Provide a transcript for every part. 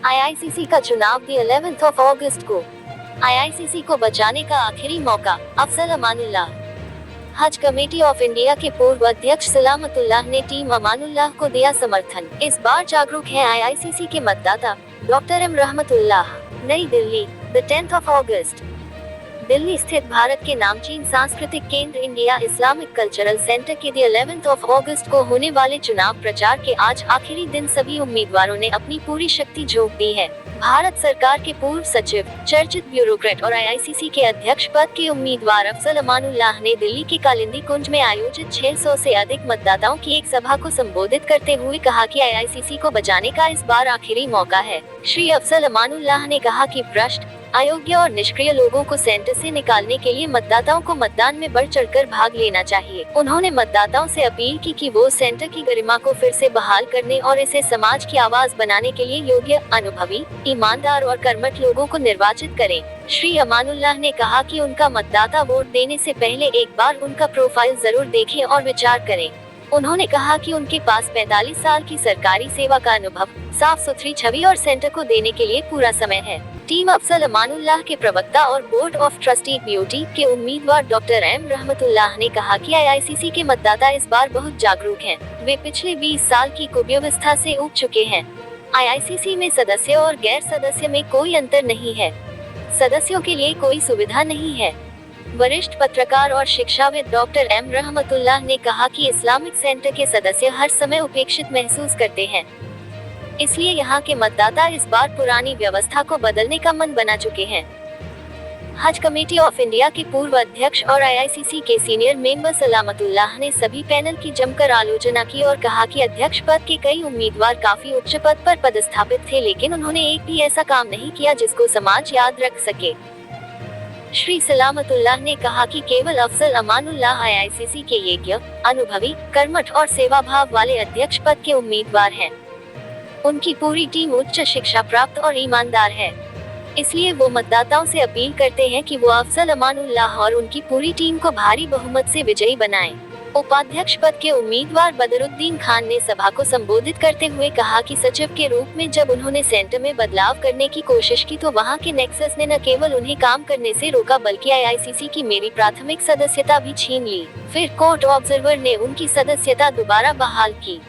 IICC का चुनाव दी 11 अगस्त को। आईआईसीसी को बचाने का आखिरी मौका, अफजल अमानुल्लाह। हज कमेटी ऑफ इंडिया के पूर्व अध्यक्ष सलामतुल्लाह ने टीम अमानुल्लाह को दिया समर्थन। इस बार जागरूक हैं आईआईसीसी के मतदाता, डॉक्टर एम रहमतुल्लाह। नई दिल्ली, 10 अगस्त। दिल्ली स्थित भारत के नामचीन सांस्कृतिक केंद्र इंडिया इस्लामिक कल्चरल सेंटर के 11 अगस्त को होने वाले चुनाव प्रचार के आज आखिरी दिन सभी उम्मीदवारों ने अपनी पूरी शक्ति झोंक दी है। भारत सरकार के पूर्व सचिव, चर्चित ब्यूरोक्रेट और आईआईसीसी के अध्यक्ष पद के उम्मीदवार अफजल अमानुल्लाह ने दिल्ली के कालिंदी कुंज में आयोजित 600 से अधिक मतदाताओं की एक सभा को संबोधित करते हुए कहा कि आईआईसीसी को बचाने का इस बार आखिरी मौका है। श्री अफजल अमानुल्लाह ने कहा कि भ्रष्ट, अयोग्य और निष्क्रिय लोगों को सेंटर से निकालने के लिए मतदाताओं को मतदान में बढ़ चढ़कर भाग लेना चाहिए। उन्होंने मतदाताओं से अपील की कि वो सेंटर की गरिमा को फिर से बहाल करने और इसे समाज की आवाज बनाने के लिए योग्य, अनुभवी, ईमानदार और कर्मठ लोगों को निर्वाचित करें। श्री अमानुल्लाह ने कहा कि उनका मतदाता वोट देने से पहले एक बार उनका प्रोफाइल जरूर देखें और विचार करें। उन्होंने कहा कि उनके पास 45 साल की सरकारी सेवा का अनुभव, साफ सुथरी छवि और सेंटर को देने के लिए पूरा समय है। टीम अफजल अमानुल्लाह के प्रवक्ता और बोर्ड ऑफ ट्रस्टी बीओटी के उम्मीदवार डॉक्टर एम रहमतुल्लाह ने कहा कि आईआईसीसी के मतदाता इस बार बहुत जागरूक हैं। वे पिछले 20 साल की कुव्यवस्था से ऊब चुके हैं। आईआईसीसी में सदस्य और गैर सदस्य में कोई अंतर नहीं है। सदस्यों के लिए कोई सुविधा नहीं है। वरिष्ठ पत्रकार और शिक्षाविद डॉक्टर एम रहमतुल्लाह ने कहा कि इस्लामिक सेंटर के सदस्य हर समय उपेक्षित महसूस करते हैं, इसलिए यहाँ के मतदाता इस बार पुरानी व्यवस्था को बदलने का मन बना चुके हैं। हज कमेटी ऑफ इंडिया के पूर्व अध्यक्ष और आईआईसीसी के सीनियर मेंबर सलामतुल्लाह ने सभी पैनल की जमकर आलोचना की और कहा कि अध्यक्ष पद के कई उम्मीदवार काफी उच्च पद पर पदस्थापित थे, लेकिन उन्होंने एक भी ऐसा काम नहीं किया जिसको समाज याद रख सके। श्री सलामतुल्लाह ने कहा कि केवल अफजल अमानुल्लाह आईआईसीसी के योग्य, अनुभवी, कर्मठ और सेवाभाव वाले अध्यक्ष पद के उम्मीदवार हैं। उनकी पूरी टीम उच्च शिक्षा प्राप्त और ईमानदार है, इसलिए वो मतदाताओं से अपील करते हैं कि वो अफजल अमानुल्लाह और उनकी पूरी टीम को भारी बहुमत से विजयी बनाएं। उपाध्यक्ष पद के उम्मीदवार बदरुद्दीन खान ने सभा को संबोधित करते हुए कहा कि सचिव के रूप में जब उन्होंने सेंटर में बदलाव करने की कोशिश की तो वहां के नेक्सस ने न केवल उन्हें काम करने से रोका बल्कि आईआईसीसी की मेरी प्राथमिक सदस्यता भी छीन ली। फिर कोर्ट ऑब्जर्वर ने उनकी सदस्यता दोबारा बहाल की।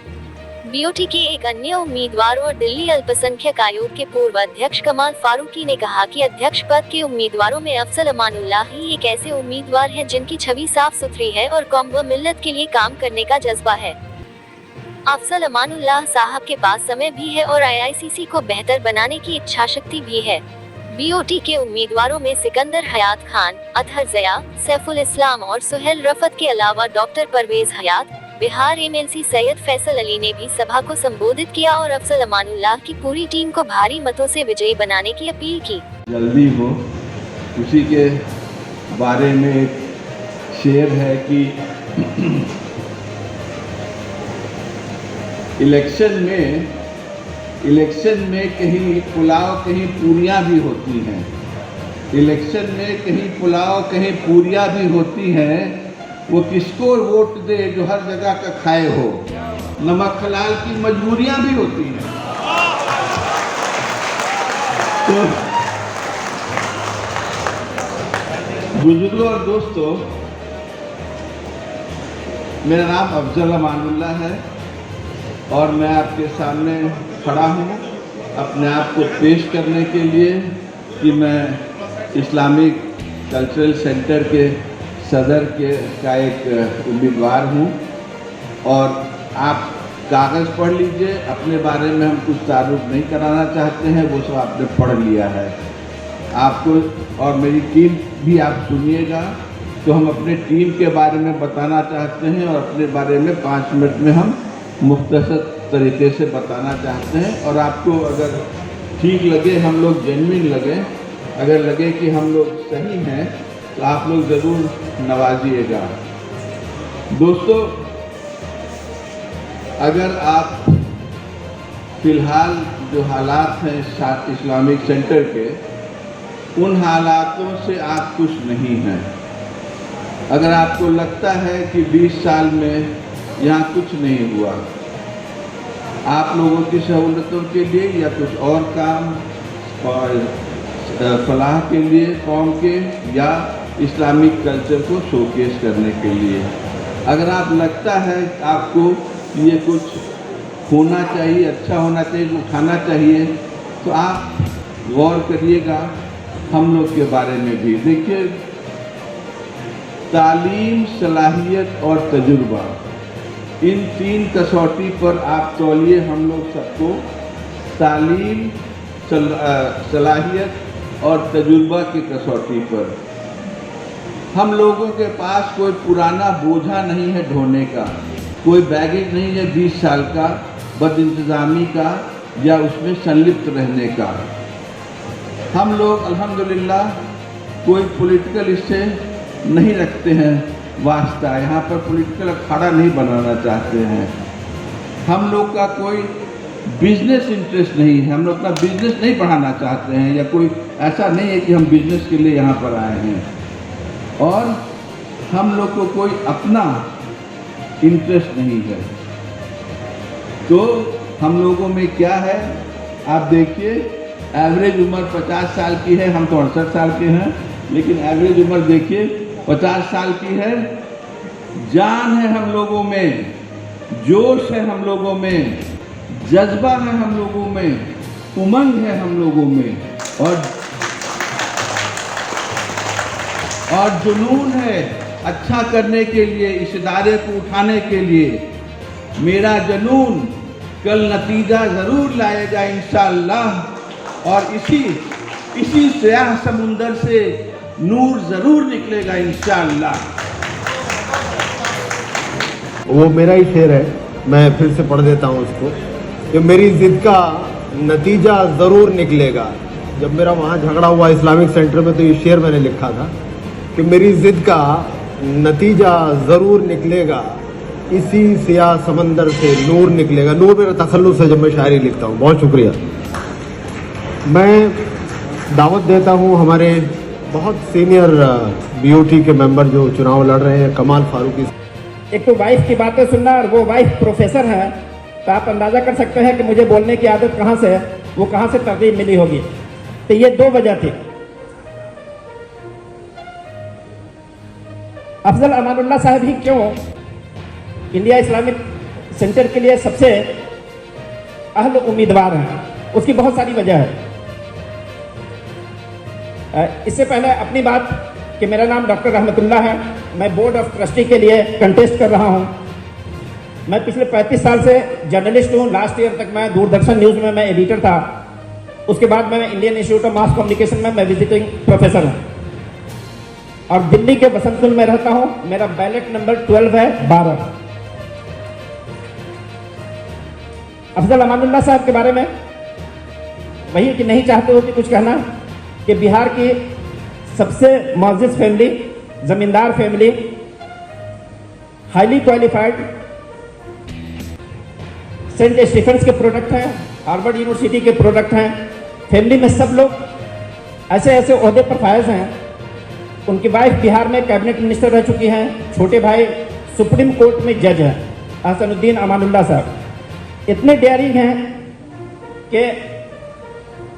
बीओटी के एक अन्य उम्मीदवार और दिल्ली अल्पसंख्यक आयोग के पूर्व अध्यक्ष कमाल फारूकी ने कहा कि अध्यक्ष पद के उम्मीदवारों में अफजल अमानुल्लाह ही एक ऐसे उम्मीदवार हैं जिनकी छवि साफ सुथरी है और कौम व मिल्लत के लिए काम करने का जज्बा है। अफजल अमानुल्लाह साहब के पास समय भी है और आईआईसीसी को बेहतर बनाने की इच्छा शक्ति भी है। बीओटी के उम्मीदवारों में सिकंदर हयात खान, अतहर ज़या, सैफुल इस्लाम और सुहेल रफत के अलावा डॉक्टर परवेज हयात, बिहार एमएलसी सैयद फैसल अली ने भी सभा को संबोधित किया और अफजल अमानुल्लाह की पूरी टीम को भारी मतों से विजयी बनाने की अपील की। जल्दी हो उसी के बारे में एक शेर है कि इलेक्शन में कहीं पुलाव कहीं पूरियां भी होती हैं। इलेक्शन में कहीं पुलाव कहीं पूरियां भी होती हैं। वो किसको वोट दे जो हर जगह का खाए हो। नमक हलाल की मजबूरियां भी होती हैं। तो बुजुर्गों और दोस्तों, मेरा नाम अफजल अमानुल्लाह है और मैं आपके सामने खड़ा हूँ अपने आप को पेश करने के लिए कि मैं इस्लामिक कल्चरल सेंटर के सदर का एक उम्मीदवार हूँ। और आप कागज़ पढ़ लीजिए, अपने बारे में हम कुछ तारुफ नहीं कराना चाहते हैं, वो सब आपने पढ़ लिया है। आपको और मेरी टीम भी आप सुनिएगा। तो हम अपने टीम के बारे में बताना चाहते हैं और अपने बारे में 5 मिनट में हम मुख्तसर तरीके से बताना चाहते हैं। और आपको अगर ठीक लगे, हम लोग जेन्युइन लगे, अगर लगे कि हम लोग सही हैं तो आप लोग ज़रूर नवाजिएगा। दोस्तों, अगर आप फ़िलहाल जो हालात हैं इस्लामिक सेंटर के, उन हालातों से आप खुश नहीं हैं, अगर आपको लगता है कि 20 साल में यहाँ कुछ नहीं हुआ, आप लोगों की सहूलतों के लिए या कुछ और काम और फलाह के लिए कौम के या इस्लामिक कल्चर को शोकेस करने के लिए। अगर आप लगता है आपको ये कुछ होना चाहिए, अच्छा होना चाहिए, उठाना चाहिए, तो आप गौर करिएगा हम लोग के बारे में भी। देखिए, तालीम, सलाहियत और तजुर्बा, इन 3 कसौटी पर आप तौलिए हम लोग सबको। तालीम, सलाहियत और तजुर्बा की कसौटी पर हम लोगों के पास कोई पुराना बोझा नहीं है ढोने का, कोई बैगेज नहीं है 20 साल का बदइंतज़ामी का या उसमें संलिप्त रहने का। हम लोग अल्हम्दुलिल्लाह कोई पॉलिटिकल इससे नहीं रखते हैं वास्ता, यहाँ पर पॉलिटिकल अखाड़ा नहीं बनाना चाहते हैं। हम लोग का कोई बिजनेस इंटरेस्ट नहीं है, हम लोग अपना बिजनेस नहीं बढ़ाना चाहते हैं, या कोई ऐसा नहीं है कि हम बिजनेस के लिए यहाँ पर आए हैं। और हम लोग को कोई अपना इंटरेस्ट नहीं है। तो हम लोगों में क्या है, आप देखिए, एवरेज उम्र 50 साल की है, हम तो 68 साल के हैं, लेकिन एवरेज उम्र देखिए 50 साल की है। जान है हम लोगों में, जोश है हम लोगों में, जज्बा है हम लोगों में, उमंग है हम लोगों में, और जुनून है अच्छा करने के लिए, इस इदारे को उठाने के लिए। मेरा जुनून कल नतीजा ज़रूर लाएगा इंशाअल्लाह, और इसी स्याह समुंदर से नूर ज़रूर निकलेगा इंशाअल्लाह। वो मेरा ही शेर है, मैं फिर से पढ़ देता हूँ उसको, कि मेरी ज़िद का नतीजा ज़रूर निकलेगा। जब मेरा वहाँ झगड़ा हुआ इस्लामिक सेंटर में, तो ये शेर मैंने लिखा था कि मेरी ज़िद का नतीजा ज़रूर निकलेगा, इसी सियाह समंदर से नूर निकलेगा। नूर मेरा तखल्लुस है जब मैं शायरी लिखता हूँ। बहुत शुक्रिया। मैं दावत देता हूँ हमारे बहुत सीनियर बीओटी के मेंबर जो चुनाव लड़ रहे हैं, कमाल फारूकी। एक तो वाइफ की बातें सुनना, और वो वाइफ प्रोफेसर है, तो आप अंदाज़ा कर सकते हैं कि मुझे बोलने की आदत कहाँ से है, वो कहाँ से तरजीह मिली होगी। तो ये 2 वजह थी। अफजल अमानुल्लाह साहब ही क्यों इंडिया इस्लामिक सेंटर के लिए सबसे अहल उम्मीदवार हैं, उसकी बहुत सारी वजह है। इससे पहले अपनी बात कि मेरा नाम डॉक्टर रहमतुल्लाह है, मैं बोर्ड ऑफ ट्रस्टी के लिए कंटेस्ट कर रहा हूं। मैं पिछले 35 साल से जर्नलिस्ट हूं। लास्ट ईयर तक मैं दूरदर्शन न्यूज़ में मैं एडिटर था। उसके बाद मैं Indian institute of mass communication में मैं विजिटिंग प्रोफेसर हूं, और दिल्ली के बसंतकुल में रहता हूं। मेरा बैलेट नंबर 12 है 12। अफजल अमानुल्लाह साहब के बारे में वही कि नहीं चाहते हो कि कुछ कहना, कि बिहार की सबसे मुअज़्ज़िज़ फैमिली, जमींदार family, highly qualified, St Stephen's के प्रोडक्ट हैं, हार्वर्ड यूनिवर्सिटी के प्रोडक्ट हैं। फैमिली में सब लोग ऐसे ऐसे ओहदे पर फायज हैं। उनकी वाइफ बिहार में कैबिनेट मिनिस्टर रह चुकी हैं। छोटे भाई सुप्रीम कोर्ट में जज हैं, हसनुद्दीन अमानुल्लाह साहब। इतने डेयरिंग हैं कि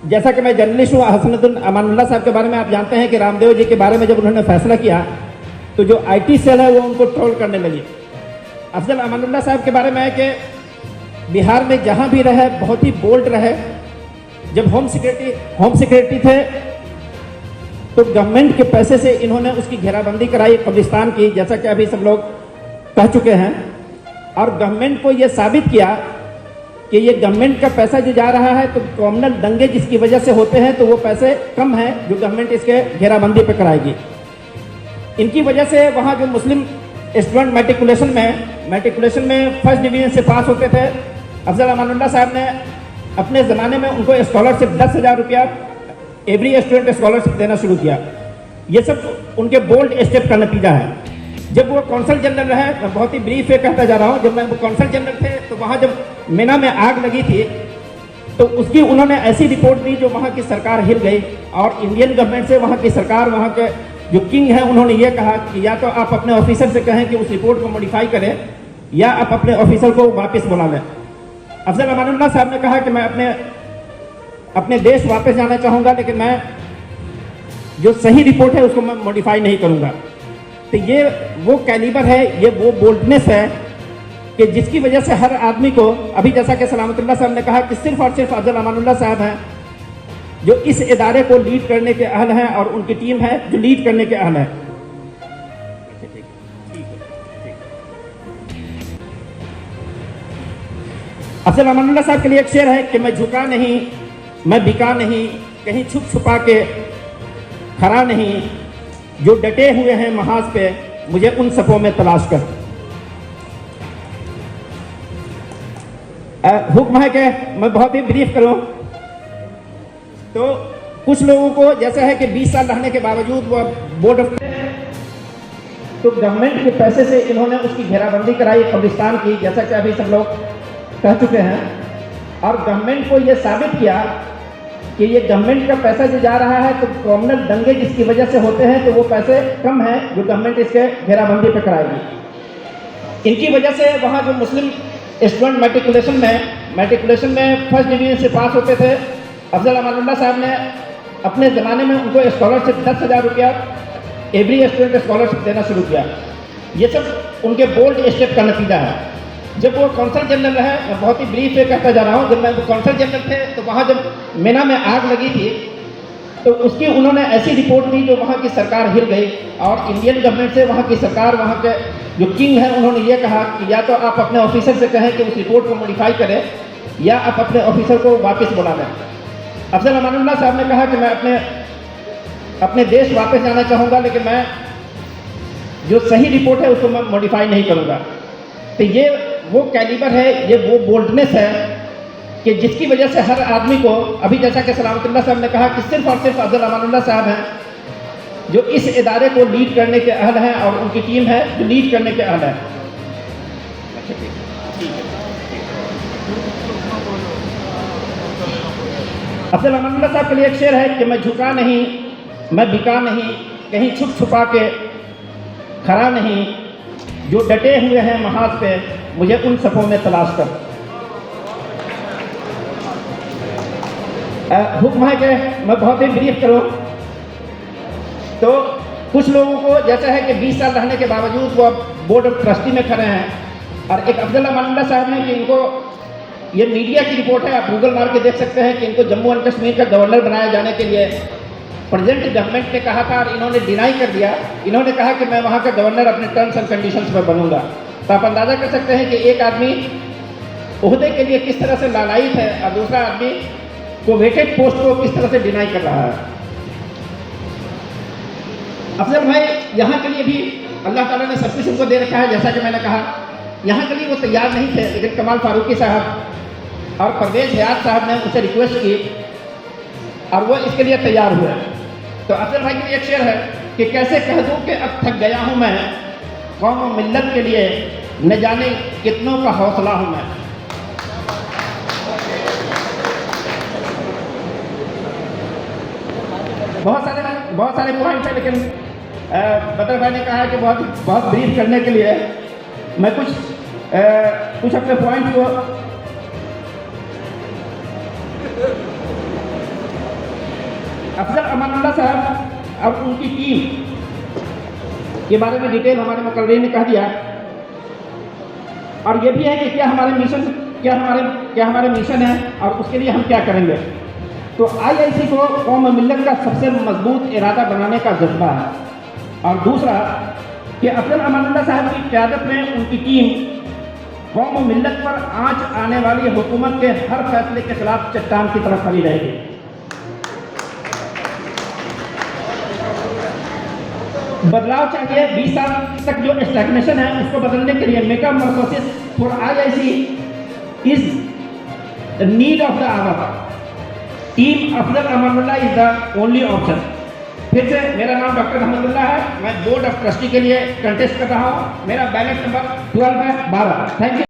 जैसा कि मैं जर्नलिस्ट हूँ, हसनुद्दीन अमानुल्लाह साहब के बारे में आप जानते हैं कि रामदेव जी के बारे में जब उन्होंने फैसला किया, तो जो IT सेल है वो उनको ट्रोल करने लगी। अफजल अमानुल्लाह साहब के बारे में है कि बिहार में जहाँ भी रहे बहुत ही बोल्ड रहे। जब होम सिक्योरिटी थे तो गवर्नमेंट के पैसे से इन्होंने उसकी घेराबंदी कराई कब्रिस्तान की, जैसा कि अभी सब लोग कह चुके हैं। और गवर्नमेंट को यह साबित किया कि ये गवर्नमेंट का पैसा जो जा रहा है, तो कॉमनल दंगे जिसकी वजह से होते हैं, तो वो पैसे कम है जो गवर्नमेंट इसके घेराबंदी पे कराएगी। इनकी वजह से वहाँ जो मुस्लिम स्टूडेंट मैट्रिकुलेशन में फर्स्ट डिवीजन से पास होते थे, अफजल अमानुल्लाह साहब ने अपने ज़माने में उनको स्कॉलरशिप 10,000 रुपया एवरी स्टूडेंट स्कॉलरशिप देना शुरू किया। ये सब उनके बोल्ड स्टेप का नतीजा है। जब वो कौंसल जनरल रहे, मैं बहुत ही ब्रीफ में कहता जा रहा हूँ, जब मैं वो कौंसल जनरल थे तो वहाँ जब मीना में आग लगी थी तो उसकी उन्होंने ऐसी रिपोर्ट दी जो वहाँ की सरकार हिल गई। और इंडियन गवर्नमेंट से वहाँ की सरकार, वहाँ के जो किंग हैं, उन्होंने ये कहा कि या तो आप अपने ऑफिसर से कहें कि उस रिपोर्ट को मॉडिफाई करें, या आप अपने ऑफिसर को वापस बुला लें। अफजल अमानुल्लाह साहब ने कहा कि मैं अपने देश वापस जाना चाहूँगा, लेकिन मैं जो सही रिपोर्ट है उसको मैं मॉडिफाई नहीं करूँगा। तो ये वो कैलिबर है, ये वो बोल्डनेस है कि जिसकी वजह से हर आदमी को, अभी जैसा कि सलामतुल्लाह साहब ने कहा कि सिर्फ और सिर्फ अफजल अमानुल्लाह साहब हैं जो इस इदारे को लीड करने के अहल हैं, और उनकी टीम है जो लीड करने के अहल है। अफजल अमानुल्लाह साहब के लिए एक शेर है कि मैं झुका नहीं, मैं बिका नहीं, कहीं छुप छुपा के खड़ा नहीं, जो डटे हुए हैं महाज पे मुझे उन सपों में तलाश कर। हुक्म है कि मैं बहुत ही ब्रीफ करूं। तो कुछ लोगों को जैसा है कि 20 साल रहने के बावजूद वो बोर्ड ऑफ, तो गवर्नमेंट के पैसे से इन्होंने उसकी घेराबंदी कराई कब्रिस्तान की, जैसा कि अभी सब लोग कह चुके हैं, और गवर्नमेंट को ये साबित किया कि ये गवर्नमेंट का पैसा जो जा रहा है तो कॉमनल दंगे जिसकी वजह से होते हैं तो वो पैसे कम हैं जो गवर्नमेंट इसके घेराबंदी पे कराएगी। इनकी वजह से वहाँ जो मुस्लिम स्टूडेंट मैट्रिकुलेशन में फर्स्ट डिवीजन से पास होते थे, अफजल अमानुल्लाह साहब ने अपने ज़माने में उनको स्कॉलरशिप 10,000 रुपया एवरी स्टूडेंट स्कॉलरशिप देना शुरू किया। ये सब उनके बोल्ड स्टेप का नतीजा है। जब वो कौंसल जनरल रहे, मैं बहुत ही ब्रीफ में कहता जा रहा हूँ, जब मैं वो कौंसल जनरल थे तो वहाँ जब मेना में आग लगी थी तो उसकी उन्होंने ऐसी रिपोर्ट दी जो वहाँ की सरकार हिल गई, और इंडियन गवर्नमेंट से वहाँ की सरकार, वहाँ के जो किंग हैं, उन्होंने ये कहा कि या तो आप अपने ऑफिसर से कहें कि उस रिपोर्ट को मॉडिफाई करें या आप अपने ऑफिसर को वापस बुला लें। अफजल अमानुल्लाह साहब ने कहा कि मैं अपने देश वापस जाना चाहूँगा, लेकिन मैं जो सही रिपोर्ट है उसको मैं मॉडिफाई नहीं करूँगा। तो ये वो कैलिबर है, ये वो बोल्डनेस है कि जिसकी वजह से हर आदमी को, अभी जैसा कि सलामतुल्लाह साहब ने कहा कि सिर्फ और सिर्फ अफजल अमानुल्लाह साहब हैं जो इस इदारे को लीड करने के अहल हैं, और उनकी टीम है जो लीड करने के अहल है। अफजल अमानुल्लाह साहब के लिए एक शेर है कि मैं झुका नहीं, मैं बिका नहीं, कहीं छुप छुपा के खड़ा नहीं, जो डटे हुए हैं महाज पे मुझे उन सपों में तलाश कर। हुक्म है कि मैं बहुत ही ब्रीफ करूं। तो कुछ लोगों को जैसा है कि 20 साल रहने के बावजूद वो बोर्ड ऑफ ट्रस्टी में खड़े हैं, और एक अफजल अमानुल्लाह साहब ने कि इनको, ये मीडिया की रिपोर्ट है, आप गूगल मार के देख सकते हैं कि इनको जम्मू एंड कश्मीर का गवर्नर बनाया जाने के लिए प्रेजेंट गवर्नमेंट ने कहा था, और इन्होंने डिनाई कर दिया। इन्होंने कहा कि मैं वहाँ का गवर्नर अपने टर्म्स एंड कंडीशंस पर बनूंगा। तो आप अंदाज़ा कर सकते हैं कि एक आदमी ओहदे के लिए किस तरह से लालायित है, और दूसरा आदमी कोवेटेड पोस्ट को किस तरह से डिनाई कर रहा है। अफजल भाई यहाँ के लिए भी अल्लाह ताला ने सब कुछ उनको दे रखा है, जैसा कि मैंने कहा। यहाँ के लिए वो तैयार नहीं थे, लेकिन कमाल फारूकी साहब और परवेज हयात साहब ने उनसे रिक्वेस्ट की और वो इसके लिए तैयार हुए। तो अफजल भाई के लिए एक शेर है कि कैसे कह दूँ कि अब थक गया हूँ मैं, कौम और मिल्लत के लिए न जाने कितनों का हौसला हूँ मैं। बहुत सारे पॉइंट है, लेकिन बदर भाई ने कहा है कि बहुत ब्रीफ करने के लिए मैं कुछ अपने पॉइंट को अफजल अमानुल्लाह साहब और उनकी टीम के बारे में डिटेल हमारे मुकर्रीर ने कह दिया, और ये भी है कि क्या हमारे मिशन है और उसके लिए हम क्या करेंगे। तो आईआईसी को कौम और मिल्लत का सबसे मजबूत इरादा बनाने का जज्बा है, और दूसरा कि अफजल अमानुल्लाह साहब की क़यादत में उनकी टीम कौम और मिल्लत पर आंच आने वाली हुकूमत के हर फैसले के खिलाफ चट्टान की तरफ खड़ी रहेगी। बदलाव चाहिए। 20 साल तक जो स्टैग्नेशन है उसको बदलने के लिए metamorphosis for IIC is need of the hour. Team Afzal Amanullah is the only option. फिर से मेरा नाम डॉक्टर अहमदुल्लाह है, मैं बोर्ड ऑफ ट्रस्टी के लिए कंटेस्ट कर रहा हूँ। मेरा बैलेट नंबर 12 है 12। Thank you.